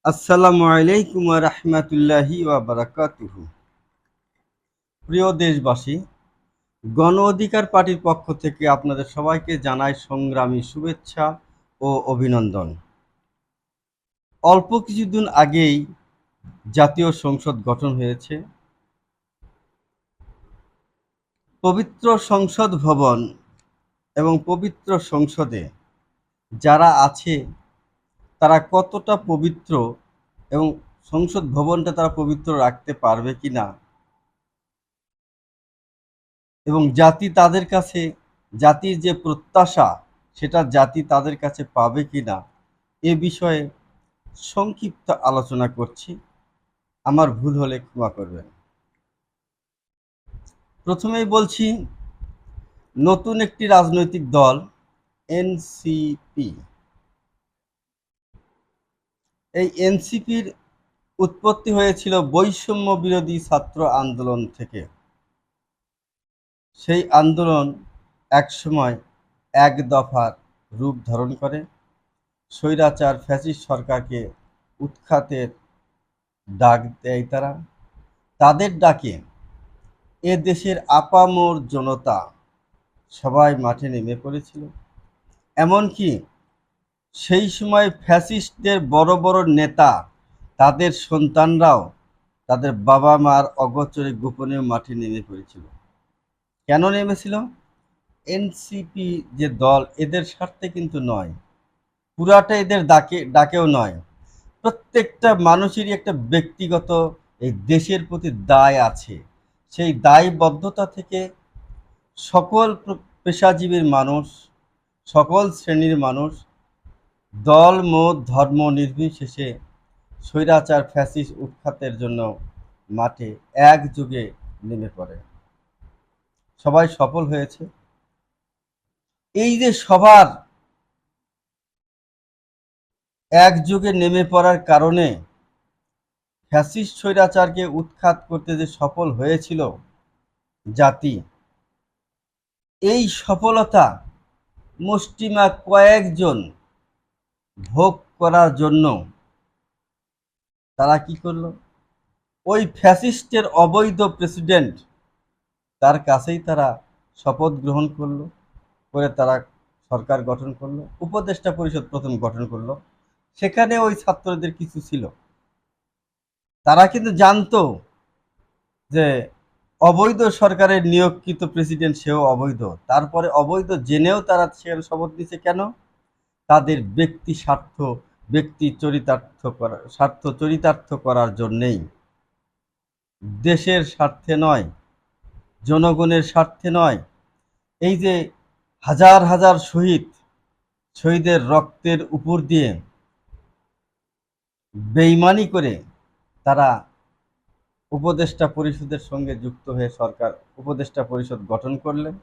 আসসালামু আলাইকুম ওয়া রাহমাতুল্লাহি ওয়া বারাকাতুহু। প্রিয় দেশবাসী, গণ অধিকার পার্টির পক্ষ থেকে আপনাদের সবাইকে জানাই সংগ্রামী শুভেচ্ছা ও অভিনন্দন। অল্প কিছুদিন আগেই জাতীয় সংসদ গঠন হয়েছে। পবিত্র সংসদ ভবন এবং পবিত্র সংসদে যারা আছে তারা কতটা পবিত্র এবং সংসদ ভবনটা তারা পবিত্র রাখতে পারবে কিনা এবং জাতির যে প্রত্যাশা সেটা জাতি তাদের কাছে পাবে কিনা এ বিষয়ে সংক্ষিপ্ত আলোচনা করছি। আমার ভুল হলে ক্ষমা করবেন। প্রথমেই বলছি, নতুন একটি রাজনৈতিক দল এনসিপি, এই এনসিপির উৎপত্তি হয়েছিল বৈষম্য বিরোধী ছাত্র আন্দোলন থেকে। সেই আন্দোলন একসময় এক দফার রূপ ধারণ করে স্বৈরাচার ফ্যাসিস্ট সরকারকে উৎখাতের ডাক দেয় তারা। তাদের ডাকে এ দেশের আপামর জনতা সবাই মাঠে নেমে পড়েছিল। এমনকি সেই সময় ফ্যাসিস্টদের বড় বড় নেতা তাদের সন্তানরাও তাদের বাবা মার অগোচরে গোপনে মাঠে নেমে পড়েছিল। কেন নেমেছিল? এনসিপি যে দল, এদের স্বার্থে কিন্তু নয়, পুরাটা এদের ডাকেও নয়। প্রত্যেকটা মানুষেরই একটা ব্যক্তিগত এই দেশের প্রতি দায় আছে। সেই দায়বদ্ধতা থেকে সকল পেশাজীবীর মানুষ, সকল শ্রেণীর মানুষ, দল মত ধর্ম নির্বিশেষে স্বৈরাচার ফ্যাসিস্ট উৎখাতের জন্য মাঠে একযোগে নেমে পড়ে। সবাই সফল হয়েছে। এই যে সবার একযোগে নেমে পড়ার কারণে ফ্যাসিস্ট স্বৈরাচারকে উৎখাত করতে যে সফল হয়েছিল জাতি, এই সফলতা মুষ্টিমা কয়েকজন ভোগ করার জন্য তারা কি করলো? ওই ফ্যাসিস্টের অবৈধ প্রেসিডেন্ট তার কাছেই তারা শপথ গ্রহণ করলো, করে তারা সরকার গঠন করলো, উপদেষ্টা পরিষদ প্রথম গঠন করলো। সেখানে ওই ছাত্রদের কিছু ছিল, তারা কিন্তু জানতো যে অবৈধ সরকারের নিয়োগকৃত প্রেসিডেন্ট সেও অবৈধ। তারপরে অবৈধ জেনেও তারা সেখানে শপথ নিছে কেন? তাদের স্বার্থ চরিতার্থ করার জন্যেই, দেশের স্বার্থে নয়, জনগণের স্বার্থে নয়। এই যে হাজার হাজার শহীদের রক্তের উপর দিয়ে বেইমানি করে তারা উপদেষ্টা পরিষদের সঙ্গে যুক্ত হয়ে সরকার উপদেষ্টা পরিষদ গঠন করলেন।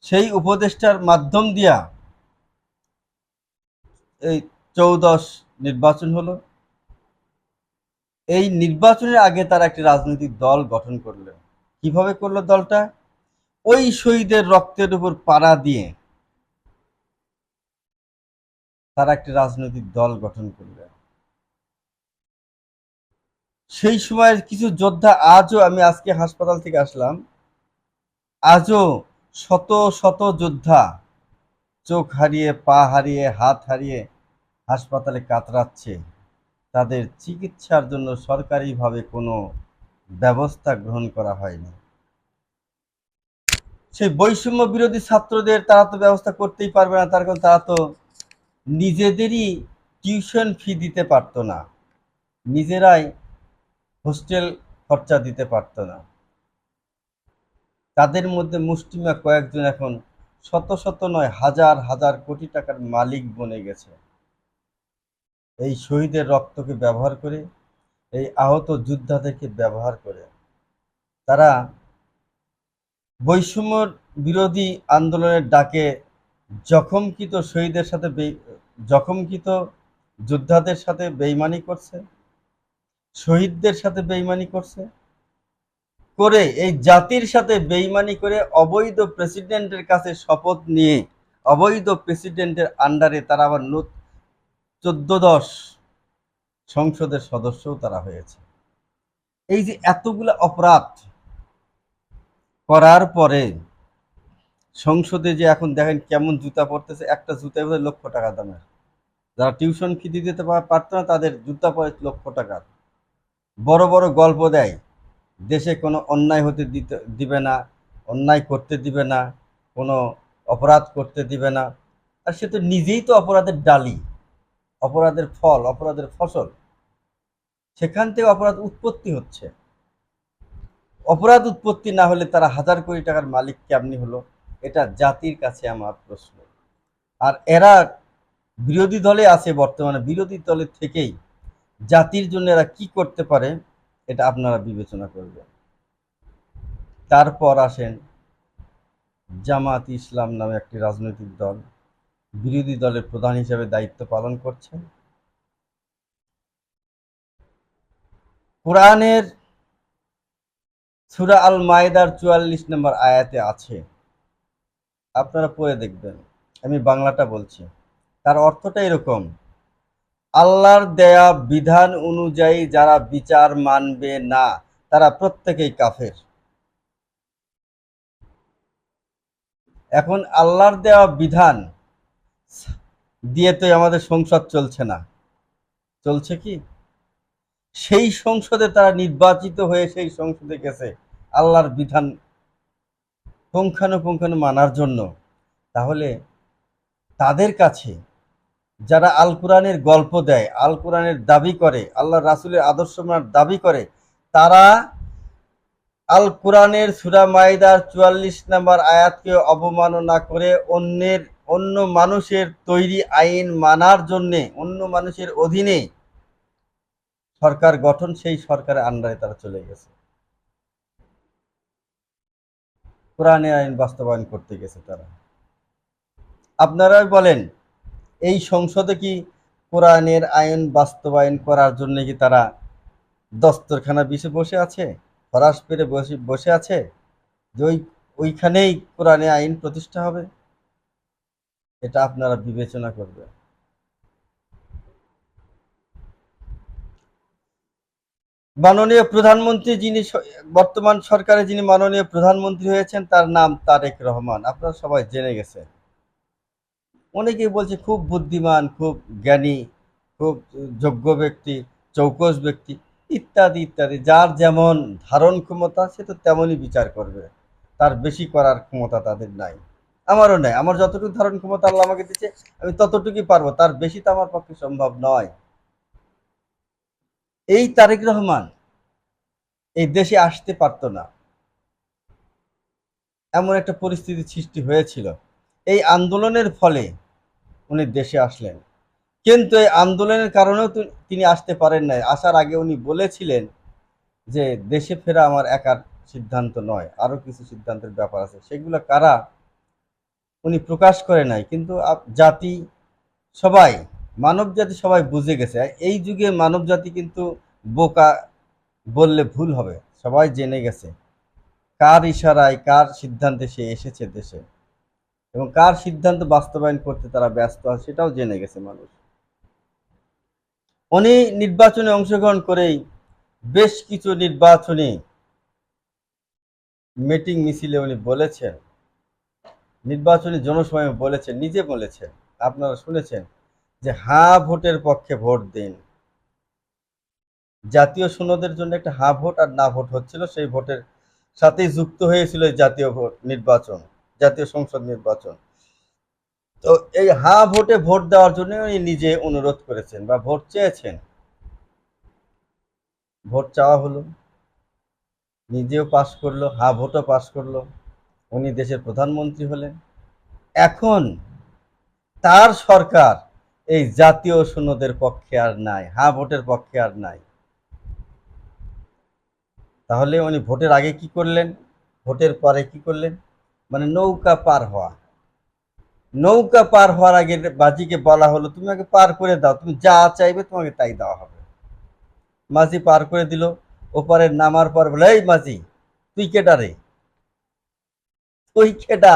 সেই উপদেষ্টার মাধ্যম দিয়া এই 14 নির্বাচন হলো। এই নির্বাচনের আগে তারা একটি রাজনৈতিক দল গঠন করলেন। কিভাবে করলো দলটা? ওই শহীদের রক্তের উপর পাড়া দিয়ে তারা একটি রাজনৈতিক দল গঠন করলেন। সেই সময়ের কিছু যোদ্ধা আজও, আমি আজকে হাসপাতাল থেকে আসলাম, আজও শত শত যোদ্ধা চোখ হারিয়ে, পা হারিয়ে, হাত হারিয়ে হাসপাতালে কাতরাচ্ছে। তাদের চিকিৎসার জন্য সরকারিভাবে কোনো ব্যবস্থা গ্রহণ করা হয়নি। সেই বৈষম্য বিরোধী ছাত্রদের তারা তো ব্যবস্থা করতেই পারবে না, তার কারণ তারা তো নিজেদেরই টিউশন ফি দিতে পারতো না, নিজেরাই হোস্টেল খরচা দিতে পারতো না। তাদের মধ্যে মুষ্টিমেয় কয়েকজন এখন শত শত নয়, হাজার হাজার কোটি টাকার মালিক বনে গেছে। এই শহীদের রক্তকে ব্যবহার করে, এই আহত যোদ্ধাদেরকে ব্যবহার করে তারা বৈষম্য বিরোধী আন্দোলনের ডাকে জখমকৃত যোদ্ধাদের সাথে বেইমানি করছে, শহীদদের সাথে বেইমানি করছে, করে এই জাতির সাথে বেইমানি করে অবৈধ প্রেসিডেন্টের কাছে শপথ নিয়ে অবৈধ প্রেসিডেন্টের আন্ডারে তারা আবার 14-10 সংসদের সদস্যও তারা হয়েছে। এই যে এতগুলো অপরাধ করার পরে সংসদে যে এখন দেখেন কেমন জুতা পরতেছে, একটা জুতায় বোধহয় লক্ষ টাকা দামের। যারা টিউশন ফি দিতে পারতো না তাদের জুতা পরে লক্ষ টাকার। বড় বড় গল্প দেয়, দেশে কোনো অন্যায় হতে দিবে না, অন্যায় করতে দিবে না, কোনো অপরাধ করতে দিবে না। আর সে তো নিজেই তো অপরাধের ডালি, অপরাধের ফল, অপরাধের ফসল। সেখান থেকে অপরাধ উৎপত্তি হচ্ছে। অপরাধ উৎপত্তি না হলে তারা হাজার কোটি টাকার মালিক কেমনি হলো, এটা জাতির কাছে আমার প্রশ্ন। আর এরা বিরোধী দলে আছে, বর্তমানে বিরোধী দলের থেকেই জাতির জন্য এরা কি করতে পারে এটা আপনারা বিবেচনা করবেন। তারপর আসেন জামাত ইসলাম নামে একটি রাজনৈতিক দল, বিরোধী দলের প্রধান হিসেবে দায়িত্ব পালন করছেন। কোরআনের সূরা আল মায়েদার 44 নম্বর আয়াতে আছে, আপনারা পড়ে দেখবেন, আমি বাংলাটা বলছি। তার অর্থটা এরকম: আল্লাহর দেয়া বিধান অনুযায়ী যারা বিচার মানবে না তারা প্রত্যেকেই কাফের। এখন আল্লাহর দেওয়া বিধান দিয়ে তো আমাদের সংসদ চলছে না, চলছে কি? সেই সংসদে তারা নির্বাচিত হয়ে সেই সংসদে গেছে আল্লাহর বিধান পুঙ্খানুপুঙ্খানু মানার জন্য। তাহলে তাদের কাছে যারা আল কোরআনের গল্প দেয়, আল কোরআনের দাবি করে, আল্লাহ রাসূলের আদর্শ মানার দাবি করে, তারা আল কোরআনের সূরা মাইদার 44 নম্বর আয়াতকে অবমাননা করে অন্য মানুষের তৈরি আইন মানার জন্যে, অন্য মানুষের অধীনে সরকার গঠন, সেই সরকারের আন্ডারে তারা চলে গেছে, কোরআনের আইন বাস্তবায়ন করতে গেছে তারা। আপনারাই বলেন, এই সংসদে কি কোরআনের আইন বাস্তবায়ন করার জন্য কি তারা দস্তরখানা বিছে বসে আছে, ফরাস পেরে বসে আছে যে ওইখানেই কোরআনের আইন প্রতিষ্ঠা হবে? এটা আপনারা বিবেচনা করবেন। মাননীয় প্রধানমন্ত্রী যিনি বর্তমান সরকারে যিনি মাননীয় প্রধানমন্ত্রী হয়েছেন তার নাম তারেক রহমান, আপনারা সবাই জেনে গেছে। অনেকেই বলছে খুব বুদ্ধিমান, খুব জ্ঞানী, খুব যোগ্য ব্যক্তি, চৌকস ব্যক্তি, ইত্যাদি ইত্যাদি। যার যেমন ধারণ ক্ষমতা সে তো তেমনই বিচার করবে, তার বেশি করার ক্ষমতা তাদের নাই, আমারও নাই। আমার যতটুকু ধারণ ক্ষমতা আল্লাহ আমাকে দিচ্ছে আমি ততটুকুই পারবো, তার বেশি তো আমার পক্ষে সম্ভব নয়। এই তারেক রহমান এই দেশে আসতে পারতো না, এমন একটা পরিস্থিতি সৃষ্টি হয়েছিল। এই আন্দোলনের ফলে উনি দেশে আসলেন, কিন্তু এই আন্দোলনের কারণেও তিনি আসতে পারেন নাই। আসার আগে উনি বলেছিলেন যে দেশে ফেরা আমার একার সিদ্ধান্ত নয়, আরো কিছু সিদ্ধান্তের ব্যাপার আছে, সেগুলো কারা উনি প্রকাশ করে নাই। কিন্তু জাতি সবাই, মানব জাতি সবাই বুঝে গেছে। এই যুগে মানব জাতি কিন্তু বোকা বললে ভুল হবে, সবাই জেনে গেছে কার ইশারায় কার সিদ্ধান্তে সে এসেছে দেশে, এবং কার সিদ্ধান্ত বাস্তবায়ন করতে তারা ব্যস্ত আছে সেটাও জেনে গেছে মানুষ। উনি নির্বাচনে অংশগ্রহণ করেই বেশ কিছু নির্বাচনী মিটিং মিছিলে উনি বলেছেন, নির্বাচনী জনসময়ে বলেছেন, নিজে বলেছেন, আপনারা শুনেছেন যে হ্যাঁ ভোটের পক্ষে ভোট দিন। জাতীয় সনদের জন্য একটা হ্যাঁ ভোট আর না ভোট হচ্ছিল, সেই ভোটের সাথেই যুক্ত হয়েছিল জাতীয় ভোট নির্বাচন, জাতীয় সংসদ নির্বাচন। তো এই হ্যাঁ ভোটে ভোট দেওয়ার জন্য উনি নিজে অনুরোধ করেছেন বা ভোট চেয়েছেন। ভোট চাওয়া হলো, নিজেও পাশ করলো, হ্যাঁ ভোটও পাশ করলো, উনি দেশের প্রধানমন্ত্রী হলেন। এখন তার সরকার এই জাতীয় সনদের পক্ষে আর নাই, হ্যাঁ ভোটের পক্ষে আর নাই। তাহলে উনি ভোটের আগে কি করলেন, ভোটের পরে কি করলেন? মানে নৌকা পার হওয়া, নৌকা পার হওয়ার আগে বাজিকে বলা হলো তুমি আগে পার করে দাও, তুমি যা চাইবে তোমাকে তাই দেওয়া হবে। মাঝি পার করে দিল, ওপারে নামার পর বলে এই মাঝি তুই কেটা রে, তুই কেটা,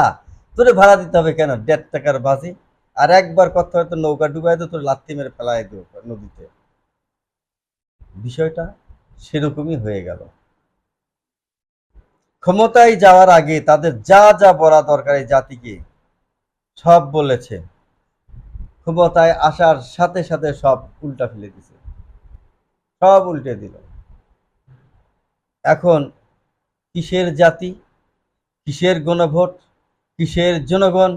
তোরে ভাড়া দিতে হবে কেন, 1.5 টাকার মাঝি, আর একবার কথা হয়তো নৌকা ডুবাই তো তোর লাথি মেরে ফেলাই দেবো নদীতে। বিষয়টা সেরকমই হয়ে গেল। ক্ষমতায় যাওয়ার আগে তাদের যা যা বলা দরকার এই জাতিকে সব বলেছে, ক্ষমতায় আসার সাথে সাথে সব উল্টা ফেলে দিছে, সব উল্টে দিল। এখন কিসের জাতি, কিসের গণভোট, কিসের জনগণ?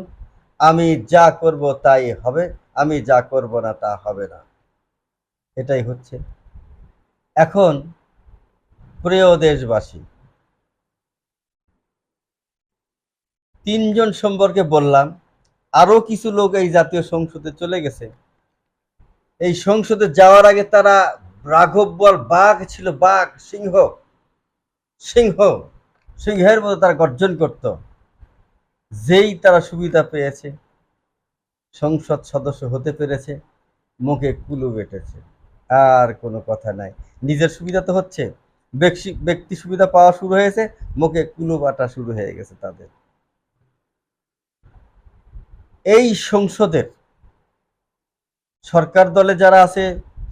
আমি যা করব তাই হবে, আমি যা করব না তা হবে না, এটাই হচ্ছে। এখন প্রিয় দেশবাসী, তিনজন সম্পর্কে বললাম, আরো কিছু লোক এই জাতীয় সংসদে চলে গেছে। এই সংসদে যাওয়ার আগে তারা রাঘব বাঘ ছিল, বাঘ, সিংহ, সিংহ, সিংহের মতো তারা গর্জন করত। যেই তারা সুবিধা পেয়েছে, সংসদ সদস্য হতে পেরেছে, মুখে কুলু বেটেছে, আর কোনো কথা নাই। নিজের সুবিধা তো হচ্ছে, ব্যক্তি সুবিধা পাওয়া শুরু হয়েছে, মুখে কুলু বাটা শুরু হয়ে গেছে তাদের। এই সংসদের সরকার দলে যারা আছে,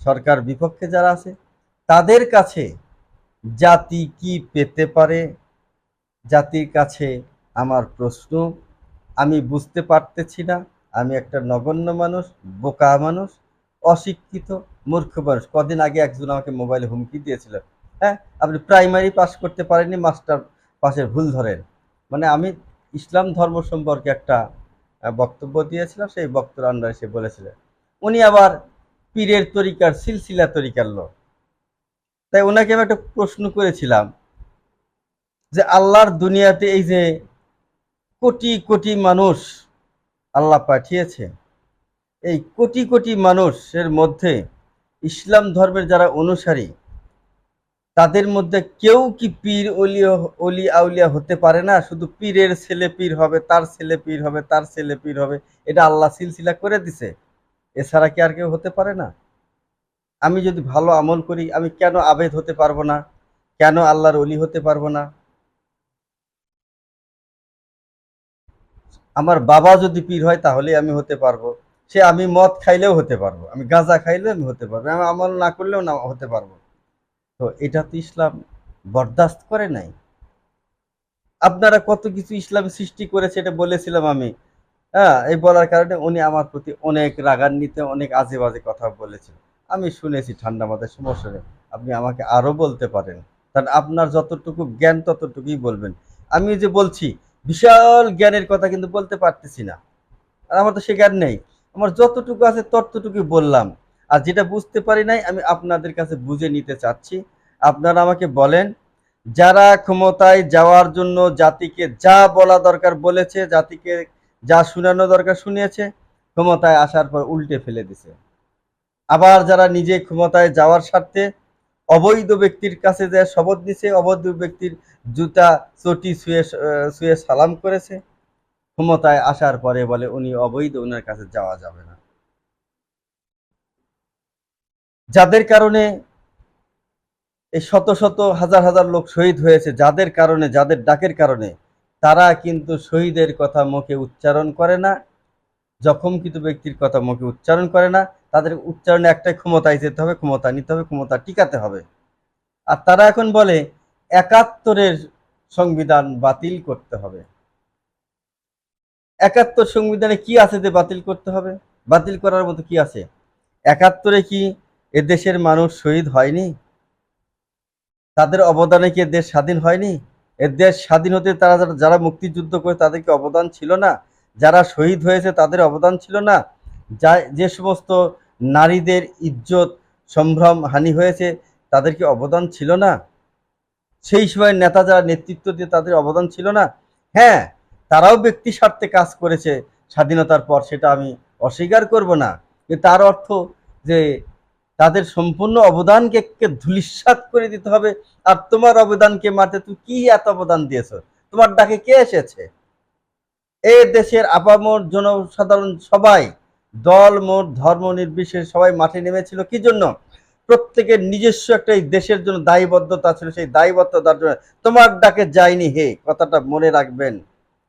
সরকার বিপক্ষে যারা আছে, তাদের কাছে জাতি কি পেতে পারে? জাতির কাছে আমার প্রশ্ন, আমি বুঝতে পারতেছি না। আমি একটা নগণ্য মানুষ, বোকা মানুষ, অশিক্ষিত, মূর্খ মানুষ। কদিন আগে একজন আমাকে মোবাইলে হুমকি দিয়েছিল, হ্যাঁ আপনি প্রাইমারি পাস করতে পারেননি, মাস্টার পাসের ভুল ধরেন। মানে আমি ইসলাম ধর্ম সম্পর্কে একটা বক্তব্য দিয়েছিলাম, সেই বক্তব্যের আন্ডারে সে বলেছিলেন। উনি আবার পীরের তরিকার সিলসিলা তরিকার লোক। তাই ওনাকে আমি একটা প্রশ্ন করেছিলাম যে আল্লাহর দুনিয়াতে এই যে কোটি কোটি মানুষ আল্লাহ পাঠিয়েছে, এই কোটি কোটি মানুষের মধ্যে ইসলাম ধর্মের যারা অনুসারী, তাদের মধ্যে কেউ কি পীর অলি আউলিয়া হতে পারে না? শুধু পীরের ছেলে পীর হবে, তার ছেলে পীর হবে, তার ছেলে পীর হবে, এটা আল্লাহ সিলসিলা করে দিছে। এছাড়া কি আর কেউ হতে পারে না? আমি যদি ভালো আমল করি, আমি কেন আবেদ হতে পারবো না? কেন আল্লাহর অলি হতে পারবো না? আমার বাবা যদি পীর হয় তাহলে আমি হতে পারবো। সে আমি মদ খাইলেও হতে পারবো, আমি গাঁজা খাইলেও আমি হতে পারবো, আমি আমল না করলেও না হতে পারবো। তো এটা তো ইসলাম বরদাস্ত করে নাই। আপনারা কত কিছু ইসলাম সৃষ্টি করেছে এটা বলেছিলাম আমি। হ্যাঁ, এই বলার কারণে উনি আমার প্রতি অনেক রাগান্বিত, অনেক আজে বাজে কথা বলেছেন। আমি শুনেছি, ঠান্ডা মাথায়, সমস্যা নেই। আপনি আমাকে আরো বলতে পারেন, কারণ আপনার যতটুকু জ্ঞান ততটুকুই বলবেন। আমি যে বলছি বিশাল জ্ঞানের কথা কিন্তু বলতে পারতেছি না, আর আমার তো সে জ্ঞান নেই। আমার যতটুকু আছে ততটুকুই বললাম। আর যেটা বুঝতে পারি নাই আমি আপনাদের কাছে বুঝে নিতে চাচ্ছি। আপনারা আমাকে বলেন, যারা ক্ষমতায় যাওয়ার জন্য জাতিকে যা বলা দরকার বলেছে, জাতিকে যা শুনানো দরকার শুনিয়েছে, ক্ষমতায় আসার পর উল্টে ফেলে দিছে। আবার যারা নিজে ক্ষমতায় যাওয়ার স্বার্থে অবৈধ ব্যক্তির কাছে যে শপথ দিছে, অবৈধ ব্যক্তির জুতা চটি ছুঁয়ে ছুঁয়ে সালাম করেছে, ক্ষমতায় আসার পরে বলে উনি অবৈধ, উনার কাছে যাওয়া যাবে না। যাদের কারণে এই শত শত হাজার হাজার লোক শহীদ হয়েছে, যাদের কারণে, যাদের ডাকের কারণে, তারা কিন্তু শহীদের কথা মুখে উচ্চারণ করে না, জখমকৃত ব্যক্তির কথা মুখে উচ্চারণ করে না। তাদের উচ্চারণে একটাই, ক্ষমতায় যেতে হবে, ক্ষমতা নিতে হবে, ক্ষমতা টিকাতে হবে। আর তারা এখন বলে ৭১-এর সংবিধান বাতিল করতে হবে। ৭১ সংবিধানে কি আছে যে বাতিল করতে হবে? বাতিল করার মতো কি আছে? ৭১-এ কি এদেশের মানুষ শহীদ হয়নি? তাদের অবদানে কি দেশ স্বাধীন হয়নি? এ দেশ স্বাধীন হতে তারা যারা মুক্তিযুদ্ধ করে তাদের কি অবদান ছিল না? যারা শহীদ হয়েছে তাদের অবদান ছিল না? যে সমস্ত নারীদের ইজ্জত সম্ভ্রম হানি হয়েছে তাদের কি অবদান ছিল না? সেই সময় নেতা যারা নেতৃত্ব দিয়ে তাদের অবদান ছিল না? হ্যাঁ, তারাও ব্যক্তি স্বার্থে কাজ করেছে স্বাধীনতার পর, সেটা আমি অস্বীকার করব না। কিন্তু তার অর্থ যে তাদের সম্পূর্ণ অবদানকে ধূলিসাৎ করে দিতে হবে। আর তোমার অবদানকে মারতে তুমি কি এত অবদান দিয়েছো? তোমার ডাকে কে এসেছে? এই দেশের আপামর জনসাধারণ সবাই, দল মত ধর্ম নির্বিশেষে সবাই মাঠে নেমেছিল কি জন্য? প্রত্যেকের নিজস্ব একটা এই দেশের জন্য দায়বদ্ধতা ছিল, সেই দায়বদ্ধতার জন্য। তোমার ডাকে যায়নি, হে কথাটা মনে রাখবেন।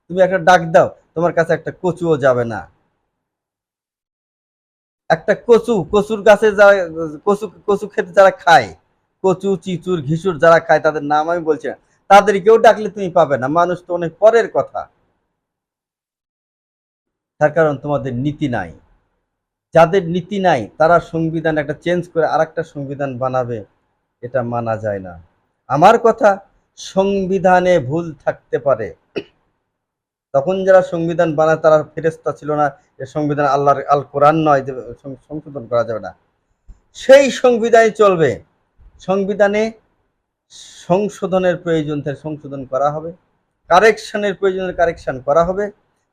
তুমি একটা ডাক দাও, তোমার কাছে একটা কচুও যাবে না। একটা কচু, কচুর গাছে যারা কচু কচু খেতে যারা খায়, কচু চিচুর ঘিসুর যারা খায় তাদের নাম আমি বলছি না, তাদেরকেও ডাকলে তুমি পাবে না, মানুষ তো অনেক পরের কথা। তার কারণ তোমাদের নীতি নাই। যাদের নীতি নাই তারা সংবিধান একটা চেঞ্জ করে আর একটা সংবিধান বানাবে, এটা মানা যায় না। আমার কথা, সংবিধানে ভুল থাকতে পারে, তখন যারা সংবিধান বানায় তারা ফেরেশতা ছিল না যে সংবিধান আল্লাহর আল কোরআন নয় যে সংশোধন করা যাবে না, সেই সংবিধানই চলবে। সংবিধানে সংশোধনের প্রয়োজন থেকে সংশোধন করা হবে, কারেকশনের প্রয়োজনে কারেকশন করা হবে,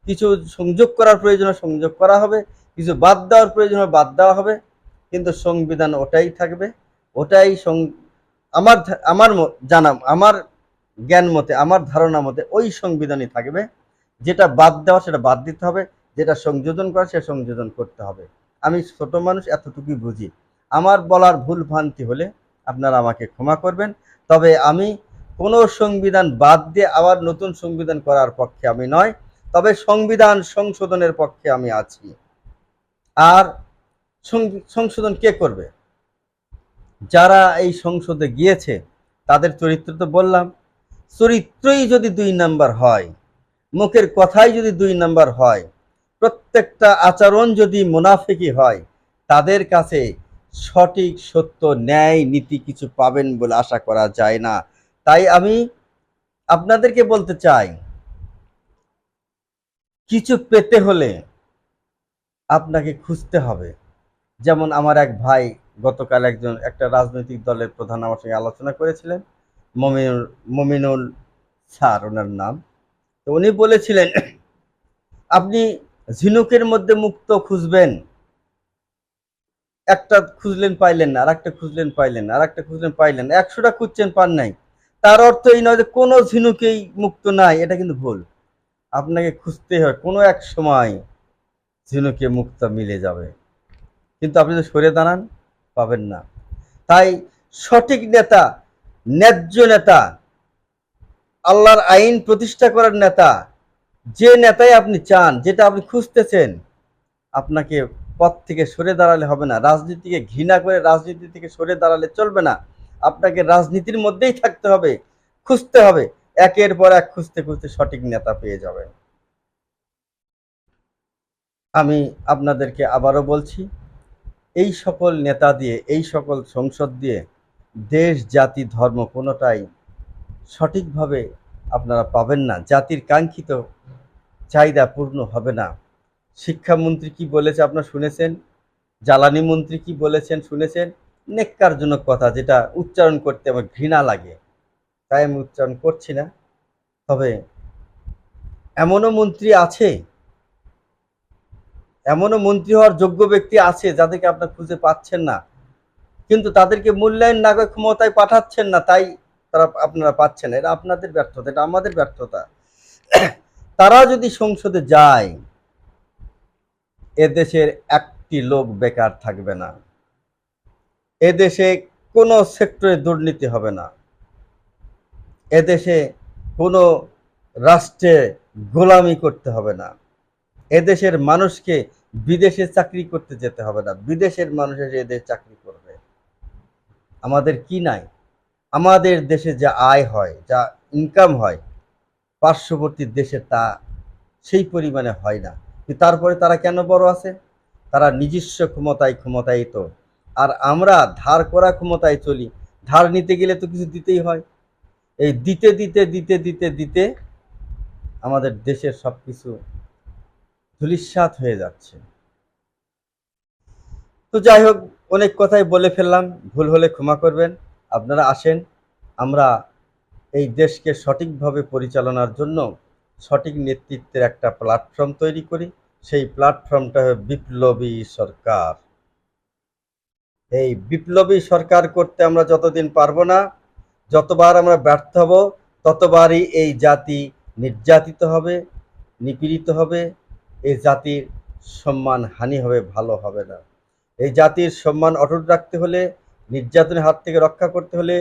কিছু সংযোগ করার প্রয়োজনে সংযোগ করা হবে, কিছু বাদ দেওয়ার প্রয়োজনে বাদ দেওয়া হবে, কিন্তু সংবিধান ওটাই থাকবে। ওটাই আমার আমার জানা, আমার জ্ঞান মতে, আমার ধারণা মতে ওই সংবিধানই থাকবে। যেটা বাদ দেওয়া সেটা বাদ দিতে হবে, যেটা সংযোজন করা সেটা সংযোজন করতে হবে। আমি ছোট মানুষ, এতটুকুই বুঝি। আমার বলার ভুল ভ্রান্তি হলে আপনারা আমাকে ক্ষমা করবেন। তবে আমি কোনো সংবিধান বাদ দিয়ে আবার নতুন সংবিধান করার পক্ষে আমি নয়, তবে সংবিধান সংশোধনের পক্ষে আমি আছি। আর সংশোধন কে করবে? যারা এই সংসদে গিয়েছে তাদের চরিত্র তো বললাম, চরিত্রই যদি 2 নাম্বার হয়, মুখের কথাই যদি 2 নাম্বার হয়, প্রত্যেকটা আচরণ যদি মুনাফিকি হয়, তাদের কাছে সঠিক সত্য ন্যায় নীতি কিছু পাবেন বলে আশা করা যায় না। তাই আমি আপনাদেরকে বলতে চাই, কিছু পেতে হলে আপনাকে খুঁজতে হবে। যেমন আমার এক ভাই গতকাল একটা রাজনৈতিক দলের প্রধান আমার সঙ্গে আলোচনা করেছিলেন, মমিনুল স্যার ওনার নাম। তো উনি বলেছিলেন, আপনি ঝিনুকের মধ্যে মুক্ত খুঁজবেন, একটা খুঁজলেন পাইলেন না, আর একটা খুঁজলেন পাইলেন না, আর একটা খুঁজলেন পাইলেন না, 100টা খুঁজছেন পান নাই, তার অর্থ এই নয় যে কোনো ঝিনুকেই মুক্ত নাই, এটা কিন্তু ভুল। আপনাকে খুঁজতে হয়, কোনো এক সময় ঝিনুকে মুক্ত মিলে যাবে, কিন্তু আপনি যদি সরে দাঁড়ান পাবেন না। তাই সঠিক নেতা, ন্যায্য নেতা, আল্লাহর আইন প্রতিষ্ঠা করার নেতা, যে নেতাই আপনি চান, যেটা আপনি খুঁজতেছেন, আপনাকে পথ থেকে সরে দাঁড়ালে হবে না। রাজনীতিকে ঘৃণা করে রাজনীতি থেকে সরে দাঁড়ালে চলবে না। আপনাকে রাজনীতির মধ্যেই থাকতে হবে, খুঁজতে হবে, একের পর এক খুঁজতে খুঁজতে সঠিক নেতা পেয়ে যাবেন। আমি আপনাদেরকে আবারও বলছি, এই সকল নেতা দিয়ে, এই সকল সংসদ দিয়ে দেশ জাতি ধর্ম কোনোটাই সঠিকভাবে আপনারা পাবেন না, জাতির কাঙ্ক্ষিত চাহিদা পূর্ণ হবে না। শিক্ষামন্ত্রী কি বলেছে আপনারা শুনেছেন, জ্বালানি মন্ত্রী কি বলেছেন শুনেছেন, নেক্কারজনক কথা, যেটা উচ্চারণ করতে আমার ঘৃণা লাগে, তাই আমি উচ্চারণ করছি না। তবে এমনও মন্ত্রী আছে, এমনও মন্ত্রী হওয়ার যোগ্য ব্যক্তি আছে যাদেরকে আপনারা খুঁজে পাচ্ছেন না, কিন্তু তাদেরকে মূল্যায়ন না করে ক্ষমতায় পাঠাচ্ছেন না, তাই আপনারা পাচ্ছেন না। এটা আপনাদের ব্যর্থতা, এটা আমাদের ব্যর্থতা। তারা যদি সংসদে যায়, এদেশের একটি লোক বেকার থাকবে না, এদেশে কোনো সেক্টরে দুর্নীতি হবে না, এদেশে কোনো রাষ্ট্রে গোলামি করতে হবে না, এদেশের মানুষকে বিদেশে চাকরি করতে যেতে হবে না, বিদেশের মানুষ এসে এদেশ চাকরি করবে। আমাদের কি নাই? আমাদের দেশে যা আয় হয়, যা ইনকাম হয়, পার্শ্ববর্তী দেশে তা সেই পরিমাণে হয় না। কিন্তু তারপরে তারা কেন বড় আছে? তারা নিজস্ব ক্ষমতায়িত। আর আমরা ধার করা ক্ষমতায় চলি। ধার নিতে গেলে তো কিছু দিতেই হয়। এই দিতে দিতে দিতে দিতে দিতে আমাদের দেশের সব কিছু ধূলিসাৎ হয়ে যাচ্ছে। তো যাই হোক, অনেক কথাই বলে ফেললাম, ভুল হলে ক্ষমা করবেন। আপনারা আসেন, আমরা এই দেশকে সঠিকভাবে পরিচালনার জন্য সঠিক নেতৃত্বের একটা প্ল্যাটফর্ম তৈরি করি। সেই প্ল্যাটফর্মটা হবে বিপ্লবী সরকার। এই বিপ্লবী সরকার করতে আমরা যতদিন পারবো না, যতবার আমরা ব্যর্থ হব, ততবারই এই জাতি নির্যাতিত হবে, নিপীড়িত হবে, এই জাতির সম্মান হানি হবে, ভালো হবে না। এই জাতির সম্মান অটুট রাখতে হলে, নির্যাতনের হাত থেকে রক্ষা করতে হলে,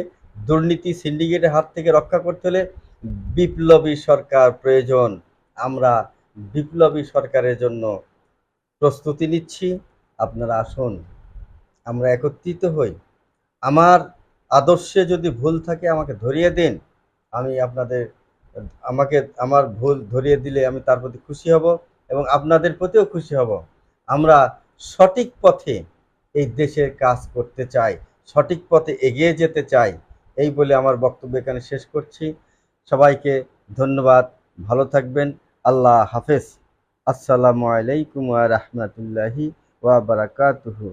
দুর্নীতি সিন্ডিকেটের হাত থেকে রক্ষা করতে হলে বিপ্লবী সরকার প্রয়োজন। আমরা বিপ্লবী সরকারের জন্য প্রস্তুতি নিচ্ছি। আপনারা আসুন, আমরা একত্রিত হই। আমার আদর্শে যদি ভুল থাকে আমাকে ধরিয়ে দিন, আমি আপনাদের আমাকে আমার ভুল ধরিয়ে দিলে আমি তার প্রতি খুশি হব এবং আপনাদের প্রতিও খুশি হব। আমরা সঠিক পথে এই দেশের কাজ করতে চাই, সঠিক পথে এগিয়ে যেতে চাই। এই বলে আমার বক্তব্য এখানে শেষ করছি। সবাইকে ধন্যবাদ, ভালো থাকবেন। আল্লাহ হাফেজ। আসসালামু আলাইকুম ওয়া রাহমাতুল্লাহি ওয়া বারাকাতুহু।